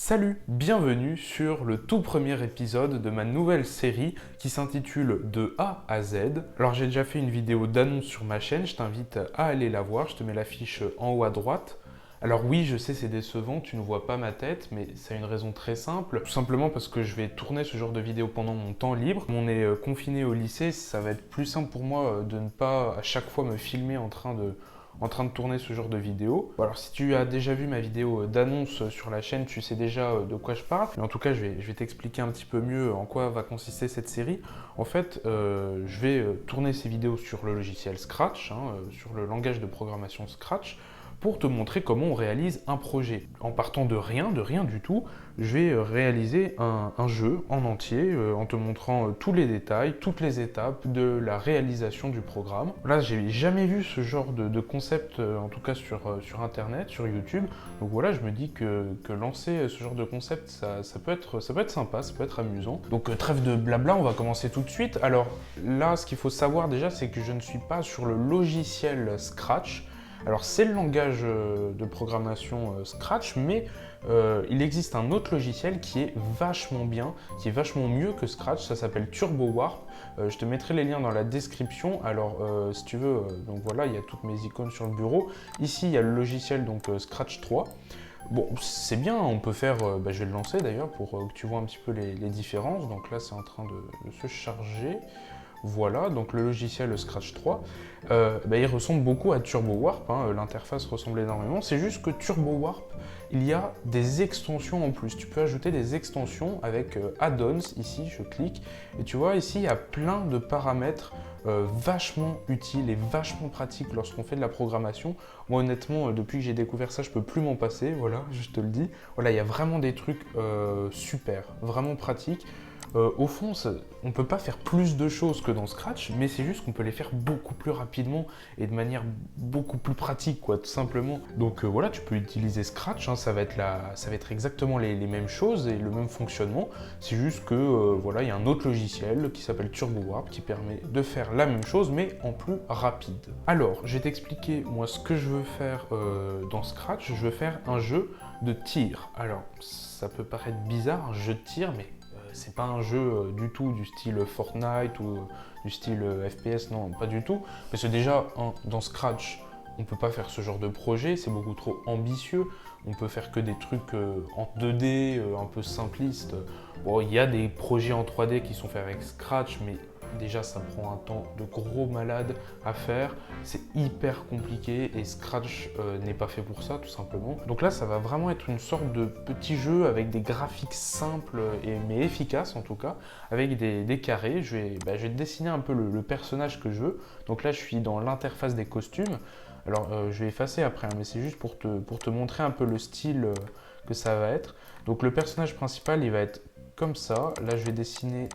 Salut, bienvenue sur le tout premier épisode de ma nouvelle série qui s'intitule De A à Z. Alors j'ai déjà fait une vidéo d'annonce sur ma chaîne, je t'invite à aller la voir, je te mets l'affiche en haut à droite. Alors oui, je sais c'est décevant, tu ne vois pas ma tête, mais ça a une raison très simple. Tout simplement parce que je vais tourner ce genre de vidéo pendant mon temps libre. On est confiné au lycée, ça va être plus simple pour moi de ne pas à chaque fois me filmer en train de tourner ce genre de vidéo. Bon, alors si tu as déjà vu ma vidéo d'annonce sur la chaîne, tu sais déjà de quoi je parle. Mais en tout cas, je vais t'expliquer un petit peu mieux en quoi va consister cette série. En fait, je vais tourner ces vidéos sur le logiciel Scratch, sur le langage de programmation Scratch, pour te montrer comment on réalise un projet. En partant de rien du tout, je vais réaliser un jeu en entier en te montrant tous les détails, toutes les étapes de la réalisation du programme. Là, j'ai jamais vu ce genre de concept, en tout cas sur Internet, sur YouTube. Donc voilà, je me dis que lancer ce genre de concept, ça peut être sympa, ça peut être amusant. Donc trêve de blabla, on va commencer tout de suite. Alors là, ce qu'il faut savoir déjà, c'est que je ne suis pas sur le logiciel Scratch. Alors c'est le langage de programmation Scratch, mais il existe un autre logiciel qui est vachement bien, qui est vachement mieux que Scratch, ça s'appelle TurboWarp. Je te mettrai les liens dans la description. Alors si tu veux, donc voilà, il y a toutes mes icônes sur le bureau. Ici il y a le logiciel donc Scratch 3. Bon, c'est bien, on peut faire, je vais le lancer d'ailleurs pour que tu vois un petit peu les différences. Donc là c'est en train de se charger. Voilà, donc le logiciel Scratch 3, il ressemble beaucoup à TurboWarp, l'interface ressemble énormément, c'est juste que TurboWarp, il y a des extensions en plus. Tu peux ajouter des extensions avec add-ons, ici je clique, et tu vois ici il y a plein de paramètres vachement utiles et vachement pratiques lorsqu'on fait de la programmation. Moi honnêtement, depuis que j'ai découvert ça, je peux plus m'en passer, voilà, je te le dis. Voilà, il y a vraiment des trucs super, vraiment pratiques. Au fond, on ne peut pas faire plus de choses que dans Scratch, mais c'est juste qu'on peut les faire beaucoup plus rapidement et de manière beaucoup plus pratique, quoi, tout simplement. Donc voilà, tu peux utiliser Scratch, ça va être exactement les mêmes choses et le même fonctionnement. C'est juste que voilà, il y a un autre logiciel qui s'appelle TurboWarp qui permet de faire la même chose, mais en plus rapide. Alors, je vais t'expliquer moi ce que je veux faire dans Scratch. Je veux faire un jeu de tir. Alors, ça peut paraître bizarre, un jeu de tir, mais c'est pas un jeu du tout du style Fortnite ou du style FPS, non, pas du tout. Parce que déjà, dans Scratch, on peut pas faire ce genre de projet, c'est beaucoup trop ambitieux. On peut faire que des trucs en 2D, un peu simplistes. Bon, il y a des projets en 3D qui sont faits avec Scratch, mais déjà ça prend un temps de gros malade à faire, c'est hyper compliqué et Scratch n'est pas fait pour ça tout simplement. Donc là ça va vraiment être une sorte de petit jeu avec des graphiques simples mais efficaces en tout cas, avec des carrés. Je vais dessiner un peu le personnage que je veux. Donc là je suis dans l'interface des costumes. Alors je vais effacer après, mais c'est juste pour te montrer un peu le style que ça va être. Donc le personnage principal il va être comme ça. Là je vais dessiner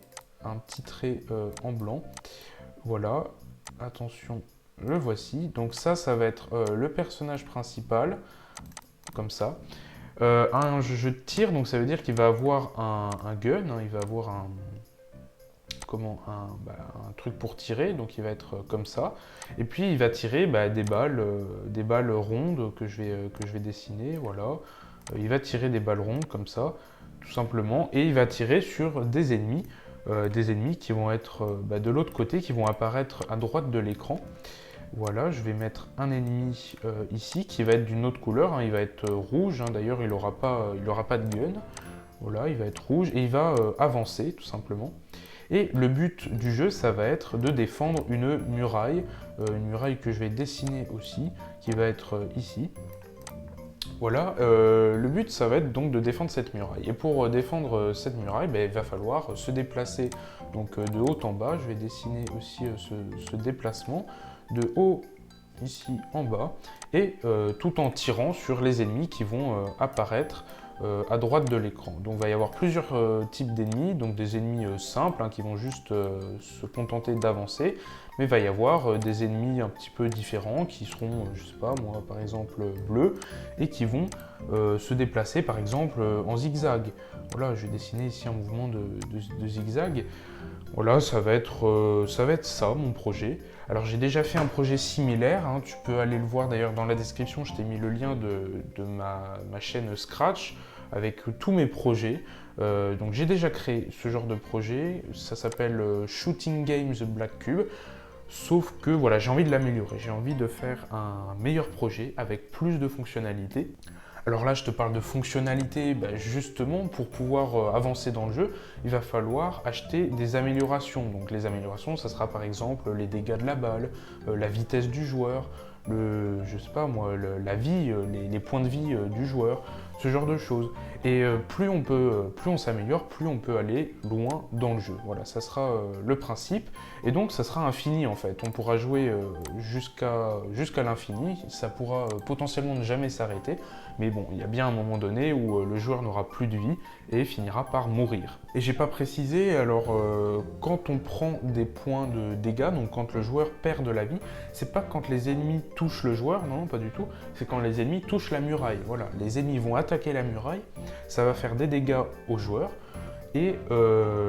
un petit trait en blanc. Voilà, attention, le voici. Donc ça va être le personnage principal, comme ça. Un jeu de tir, donc ça veut dire qu'il va avoir un gun, il va avoir un truc pour tirer, donc il va être comme ça. Et puis il va tirer des balles rondes que je vais dessiner, voilà. Il va tirer des balles rondes comme ça, tout simplement, et il va tirer sur des ennemis. Qui vont être de l'autre côté, qui vont apparaître à droite de l'écran. Voilà, je vais mettre un ennemi ici qui va être d'une autre couleur, il va être rouge, d'ailleurs il n'aura pas de gun. Voilà, il va être rouge et il va avancer tout simplement. Et le but du jeu, ça va être de défendre une muraille que je vais dessiner aussi, qui va être ici. Voilà, le but ça va être donc de défendre cette muraille. Et pour défendre cette muraille, il va falloir se déplacer donc, de haut en bas. Je vais dessiner aussi ce déplacement de haut ici en bas et tout en tirant sur les ennemis qui vont apparaître à droite de l'écran. Donc il va y avoir plusieurs types d'ennemis, donc des ennemis simples qui vont juste se contenter d'avancer, mais il va y avoir des ennemis un petit peu différents qui seront, je sais pas moi par exemple bleus, et qui vont se déplacer par exemple en zigzag. Voilà, je vais dessiner ici un mouvement de zigzag. Voilà, ça va être ça mon projet. Alors j'ai déjà fait un projet similaire, tu peux aller le voir d'ailleurs dans la description, je t'ai mis le lien de ma chaîne Scratch. avec tous mes projets. Donc j'ai déjà créé ce genre de projet, ça s'appelle Shooting Games Black Cube. Sauf que voilà, j'ai envie de l'améliorer, j'ai envie de faire un meilleur projet avec plus de fonctionnalités. Alors là, je te parle de fonctionnalités, justement, pour pouvoir avancer dans le jeu, il va falloir acheter des améliorations. Donc les améliorations, ça sera par exemple les dégâts de la balle, la vitesse du joueur, je sais pas moi, la vie, les points de vie du joueur, ce genre de choses. Et plus on s'améliore, plus on peut aller loin dans le jeu. Voilà, ça sera le principe. Et donc ça sera infini en fait. On pourra jouer jusqu'à l'infini. Ça pourra potentiellement ne jamais s'arrêter. Mais bon, il y a bien un moment donné où le joueur n'aura plus de vie et finira par mourir. Et j'ai pas précisé, alors quand on prend des points de dégâts, donc quand le joueur perd de la vie, c'est pas quand les ennemis touchent le joueur, non, pas du tout, c'est quand les ennemis touchent la muraille. Voilà, les ennemis vont attaquer la muraille, ça va faire des dégâts au joueur, et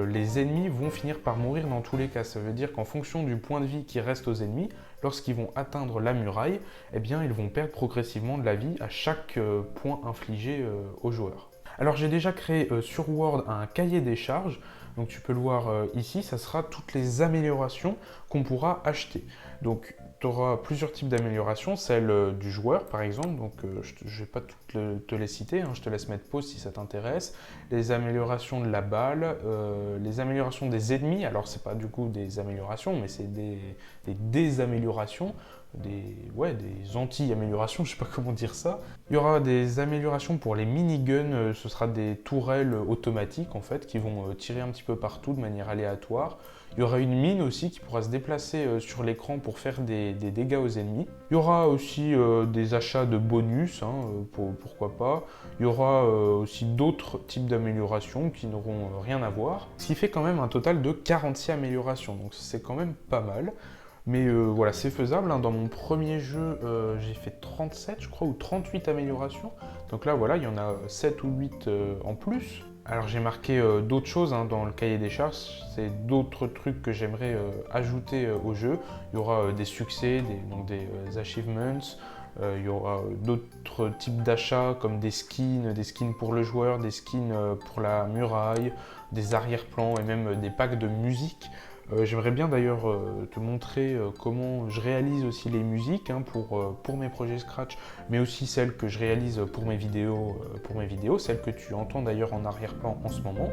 les ennemis vont finir par mourir dans tous les cas. Ça veut dire qu'en fonction du point de vie qui reste aux ennemis, lorsqu'ils vont atteindre la muraille, eh bien, ils vont perdre progressivement de la vie à chaque point infligé au joueur. Alors j'ai déjà créé sur Word un cahier des charges, donc tu peux le voir ici, ça sera toutes les améliorations qu'on pourra acheter. Donc tu auras plusieurs types d'améliorations, celle du joueur par exemple, donc je ne vais pas toutes te les citer, hein, je te laisse mettre pause si ça t'intéresse. Les améliorations de la balle, les améliorations des ennemis, alors c'est pas du coup des améliorations, mais c'est des désaméliorations. Des anti-améliorations, je sais pas comment dire ça. Il y aura des améliorations pour les miniguns, ce sera des tourelles automatiques en fait qui vont tirer un petit peu partout de manière aléatoire. Il y aura une mine aussi qui pourra se déplacer sur l'écran pour faire des dégâts aux ennemis. Il y aura aussi des achats de bonus, hein, pourquoi pas. Il y aura aussi d'autres types d'améliorations qui n'auront rien à voir. Ce qui fait quand même un total de 46 améliorations, donc c'est quand même pas mal. Mais voilà, c'est faisable, hein. Dans mon premier jeu, j'ai fait 37, je crois, ou 38 améliorations. Donc là, voilà, il y en a 7 ou 8 en plus. Alors j'ai marqué d'autres choses hein, dans le cahier des charges, c'est d'autres trucs que j'aimerais ajouter au jeu. Il y aura des succès, donc des achievements, il y aura d'autres types d'achats comme des skins pour le joueur, des skins pour la muraille, des arrière-plans et même des packs de musique. J'aimerais bien d'ailleurs te montrer comment je réalise aussi les musiques hein, pour mes projets Scratch, mais aussi celles que je réalise pour mes vidéos, celles que tu entends d'ailleurs en arrière-plan en ce moment.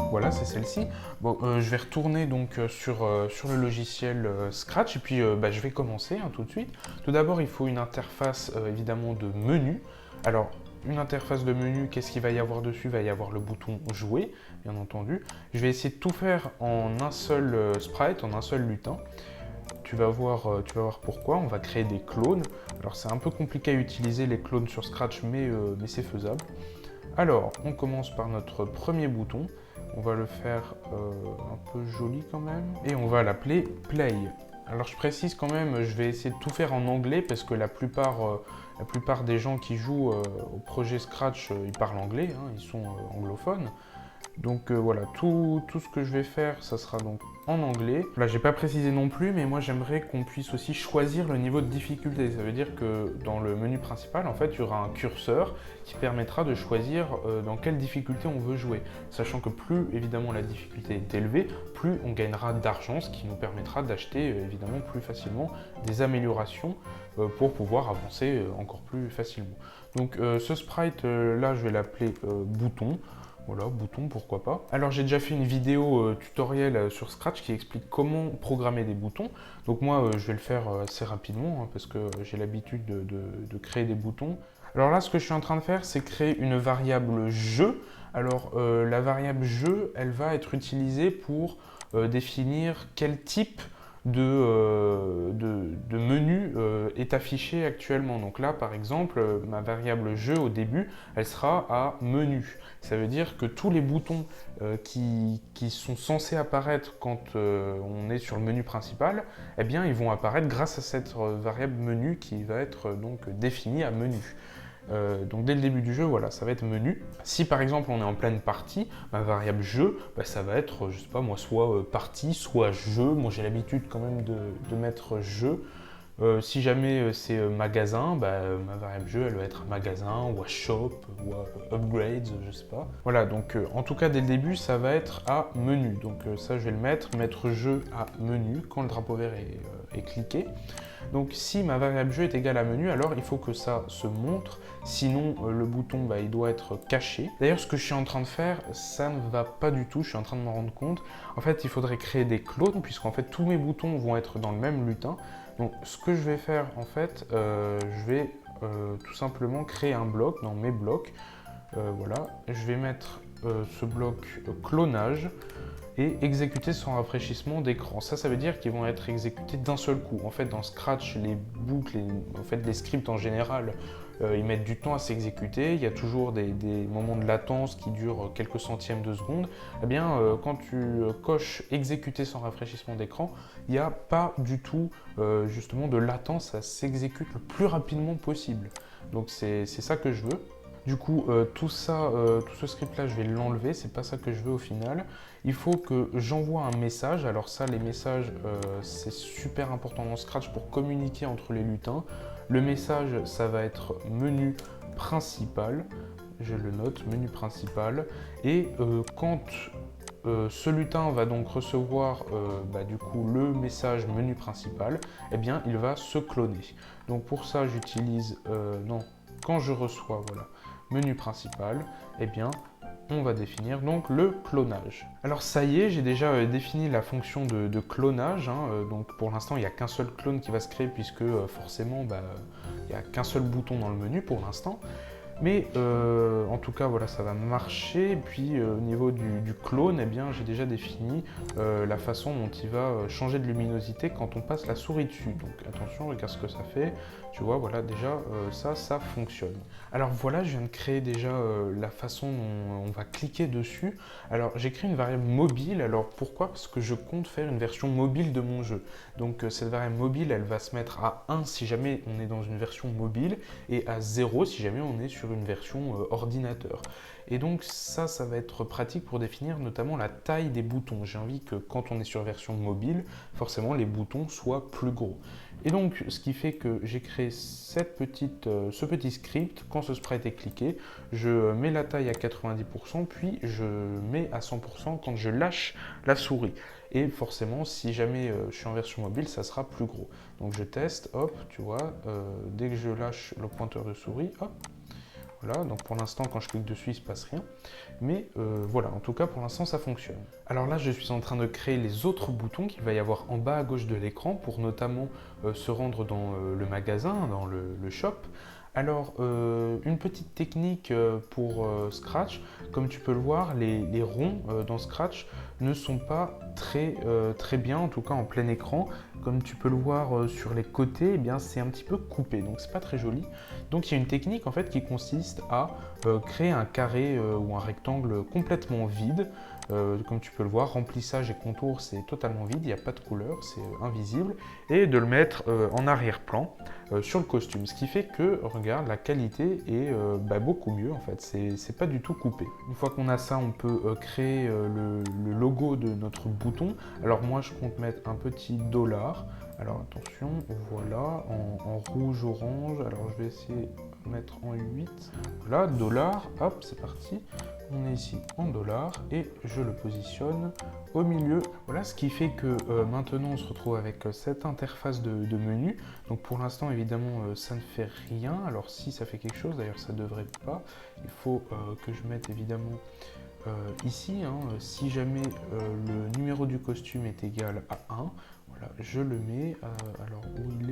Voilà, c'est celle-ci. Bon, je vais retourner donc sur le logiciel Scratch et puis je vais commencer hein, tout de suite. Tout d'abord, il faut une interface évidemment de menu. Alors, une interface de menu, qu'est-ce qu'il va y avoir dessus? Il va y avoir le bouton jouer, bien entendu. Je vais essayer de tout faire en un seul sprite, en un seul lutin. Tu vas voir pourquoi. On va créer des clones. Alors, c'est un peu compliqué à utiliser les clones sur Scratch, mais c'est faisable. Alors, on commence par notre premier bouton. On va le faire un peu joli quand même. Et on va l'appeler Play. Alors je précise quand même, je vais essayer de tout faire en anglais parce que la plupart des gens qui jouent au projet Scratch, ils parlent anglais, hein, ils sont anglophones. Donc voilà, tout ce que je vais faire, ça sera donc en anglais. Là, j'ai pas précisé non plus, mais moi j'aimerais qu'on puisse aussi choisir le niveau de difficulté. Ça veut dire que dans le menu principal, en fait, il y aura un curseur qui permettra de choisir dans quelle difficulté on veut jouer. Sachant que plus évidemment la difficulté est élevée, plus on gagnera d'argent, ce qui nous permettra d'acheter évidemment plus facilement des améliorations pour pouvoir avancer encore plus facilement. Donc ce sprite là, je vais l'appeler bouton. Voilà, bouton, pourquoi pas. Alors j'ai déjà fait une vidéo tutoriel sur Scratch qui explique comment programmer des boutons. Donc moi je vais le faire assez rapidement hein, parce que j'ai l'habitude de créer des boutons. Alors là ce que je suis en train de faire c'est créer une variable jeu. Alors la variable jeu elle va être utilisée pour définir quel type de menu est affiché actuellement. Donc là, par exemple, ma variable jeu au début, elle sera à menu. Ça veut dire que tous les boutons qui sont censés apparaître quand on est sur le menu principal, eh bien, ils vont apparaître grâce à cette variable menu qui va être donc définie à menu. Donc dès le début du jeu, voilà, ça va être menu. Si par exemple on est en pleine partie, ma variable jeu, ça va être, je sais pas moi, soit partie, soit jeu. Moi j'ai l'habitude quand même de mettre jeu. Si jamais c'est magasin, ma variable jeu elle va être magasin ou à shop ou à upgrades, je sais pas. Voilà, donc en tout cas dès le début ça va être à menu. Donc ça je vais le mettre jeu à menu quand le drapeau vert est cliqué. Donc si ma variable jeu est égale à menu, alors il faut que ça se montre, sinon le bouton il doit être caché. D'ailleurs ce que je suis en train de faire, ça ne va pas du tout, je suis en train de m'en rendre compte. En fait il faudrait créer des clones, puisqu'en fait tous mes boutons vont être dans le même lutin. Donc ce que je vais faire en fait, je vais tout simplement créer un bloc dans mes blocs. Voilà, je vais mettre ce bloc clonage et exécuter sans rafraîchissement d'écran. Ça veut dire qu'ils vont être exécutés d'un seul coup. En fait, dans Scratch, les boucles, les scripts en général, ils mettent du temps à s'exécuter. Il y a toujours des moments de latence qui durent quelques centièmes de seconde. Eh bien, quand tu coches exécuter sans rafraîchissement d'écran, il n'y a pas du tout justement de latence. Ça s'exécute le plus rapidement possible. Donc c'est ça que je veux. Du coup, tout ce script-là, je vais l'enlever, c'est pas ça que je veux au final. Il faut que j'envoie un message. Alors ça, les messages, c'est super important dans Scratch pour communiquer entre les lutins. Le message, ça va être menu principal. Je le note, menu principal. Et quand ce lutin va donc recevoir du coup le message menu principal, eh bien, il va se cloner. Donc pour ça, j'utilise... quand je reçois, voilà, menu principal, eh bien, on va définir donc le clonage. Alors ça y est, j'ai déjà défini la fonction de clonage. Donc pour l'instant, il n'y a qu'un seul clone qui va se créer puisque forcément, il n'y a qu'un seul bouton dans le menu pour l'instant. Mais en tout cas, voilà, ça va marcher. Et puis au niveau du clone, eh bien, j'ai déjà défini la façon dont il va changer de luminosité quand on passe la souris dessus. Donc attention, regarde ce que ça fait. Tu vois, voilà, déjà, ça fonctionne. Alors voilà, je viens de créer déjà la façon dont on va cliquer dessus. Alors j'ai créé une variable mobile. Alors pourquoi? Parce que je compte faire une version mobile de mon jeu. Donc cette variable mobile, elle va se mettre à 1 si jamais on est dans une version mobile et à 0 si jamais on est sur une version ordinateur. Et donc ça va être pratique pour définir notamment la taille des boutons. J'ai envie que quand on est sur version mobile, forcément les boutons soient plus gros. Et donc, ce qui fait que j'ai créé ce petit script. Quand ce sprite est cliqué, je mets la taille à 90%, puis je mets à 100% quand je lâche la souris. Et forcément, si jamais je suis en version mobile, ça sera plus gros. Donc je teste, hop, tu vois, dès que je lâche le pointeur de souris, hop. Voilà, donc pour l'instant, quand je clique dessus, il ne se passe rien. Mais voilà, en tout cas, pour l'instant, ça fonctionne. Alors là, je suis en train de créer les autres boutons qu'il va y avoir en bas à gauche de l'écran pour notamment se rendre dans le magasin, dans le shop. Alors, une petite technique pour Scratch, comme tu peux le voir, les ronds dans Scratch ne sont pas très bien, en tout cas en plein écran. Comme tu peux le voir sur les côtés, eh bien c'est un petit peu coupé, donc c'est pas très joli. Donc il y a une technique en fait qui consiste à créer un carré ou un rectangle complètement vide. Comme tu peux le voir, remplissage et contour, c'est totalement vide, il n'y a pas de couleur, c'est invisible. Et de le mettre en arrière-plan sur le costume. Ce qui fait que, regarde, la qualité est beaucoup mieux en fait, c'est pas du tout coupé. Une fois qu'on a ça, on peut créer le logo de notre bouton. Alors moi, je compte mettre un petit $. Alors attention, voilà, en rouge-orange. Alors je vais essayer de mettre en 8. Voilà, $, hop, c'est parti. On est ici en $, et je le positionne au milieu. Voilà, ce qui fait que maintenant on se retrouve avec cette interface de menu. Donc pour l'instant, évidemment, ça ne fait rien. Alors si ça fait quelque chose, d'ailleurs ça ne devrait pas. Il faut que je mette évidemment ici, si jamais le numéro du costume est égal à 1, voilà, je le mets, alors où il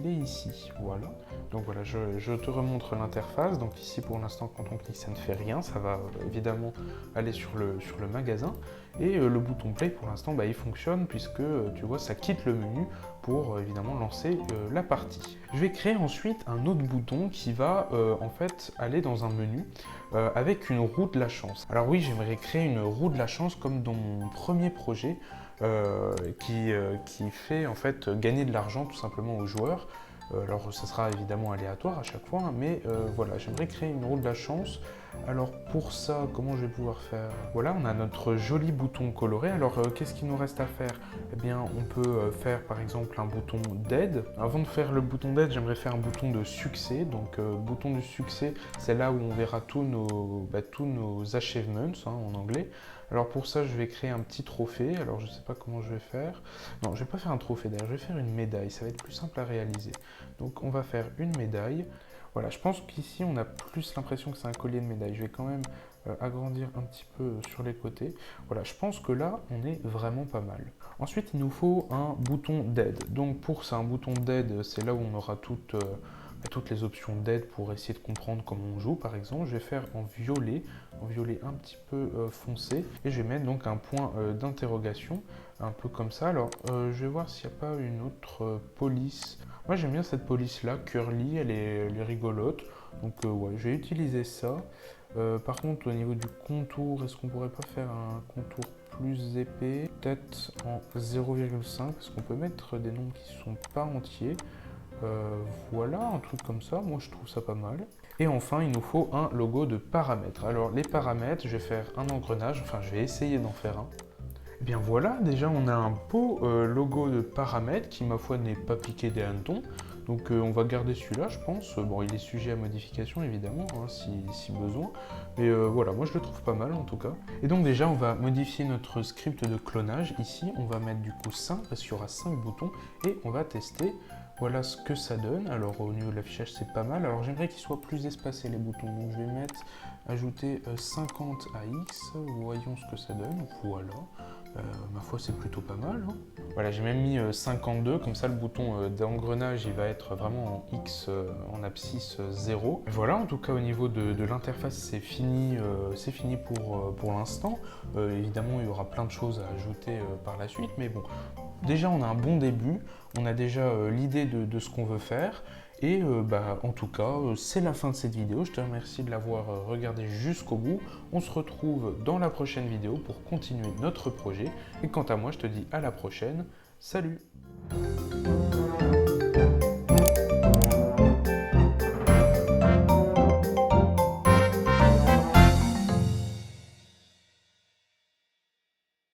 est ici, voilà. Donc voilà, je te remontre l'interface. Donc ici pour l'instant quand on clique ça ne fait rien, ça va évidemment aller sur le magasin. Et le bouton play pour l'instant il fonctionne puisque tu vois ça quitte le menu pour évidemment lancer la partie. Je vais créer ensuite un autre bouton qui va en fait aller dans un menu avec une roue de la chance. Alors oui, j'aimerais créer une roue de la chance comme dans mon premier projet qui fait en fait gagner de l'argent tout simplement aux joueurs. Alors ça sera évidemment aléatoire à chaque fois, hein, mais voilà, j'aimerais créer une roue de la chance. Alors pour ça, comment je vais pouvoir faire? Voilà, on a notre joli bouton coloré. Alors qu'est-ce qu'il nous reste à faire? Eh bien, on peut faire par exemple un bouton d'aide. Avant de faire le bouton d'aide, j'aimerais faire un bouton de succès. Donc bouton de succès, c'est là où on verra tous nos achievements hein, en anglais. Alors pour ça, je vais créer un petit trophée. Alors je ne sais pas comment je vais faire. Non, je ne vais pas faire un trophée d'ailleurs, je vais faire une médaille. Ça va être plus simple à réaliser. Donc on va faire une médaille. Voilà, je pense qu'ici on a plus l'impression que c'est un collier de médaille. Je vais quand même agrandir un petit peu sur les côtés. Voilà, je pense que là on est vraiment pas mal. Ensuite, il nous faut un bouton d'aide. Donc pour ça, un bouton d'aide, c'est là où on aura toutes les options d'aide pour essayer de comprendre comment on joue par exemple. Je vais faire en violet un petit peu foncé et je vais mettre donc un point d'interrogation un peu comme ça. Alors je vais voir s'il n'y a pas une autre police. Moi j'aime bien cette police là, curly, elle est rigolote. Donc ouais, je vais utiliser ça. Par contre au niveau du contour, est-ce qu'on pourrait pas faire un contour plus épais? Peut-être en 0,5 parce qu'on peut mettre des nombres qui ne sont pas entiers. Voilà, un truc comme ça, moi je trouve ça pas mal. Et enfin, il nous faut un logo de paramètres. Alors les paramètres, je vais faire un engrenage, enfin je vais essayer d'en faire un. Et bien voilà, déjà on a un beau logo de paramètres qui ma foi n'est pas piqué des hannetons. Donc on va garder celui-là je pense. Bon il est sujet à modification évidemment hein, si besoin. Mais voilà, moi je le trouve pas mal en tout cas. Et donc déjà on va modifier notre script de clonage. Ici on va mettre du coup 5 parce qu'il y aura 5 boutons et on va tester. Voilà ce que ça donne. Alors au niveau de l'affichage c'est pas mal. Alors j'aimerais qu'ils soient plus espacés les boutons. Donc je vais mettre ajouter 50 à X. Voyons ce que ça donne. Voilà. Ma foi c'est plutôt pas mal. Hein. Voilà, j'ai même mis 52, comme ça le bouton d'engrenage il va être vraiment en X, en abscisse 0. Voilà, en tout cas au niveau de l'interface c'est fini pour l'instant. Évidemment il y aura plein de choses à ajouter par la suite, mais bon, déjà on a un bon début, on a déjà l'idée de ce qu'on veut faire. Et en tout cas, c'est la fin de cette vidéo. Je te remercie de l'avoir regardé jusqu'au bout. On se retrouve dans la prochaine vidéo pour continuer notre projet. Et quant à moi, je te dis à la prochaine. Salut!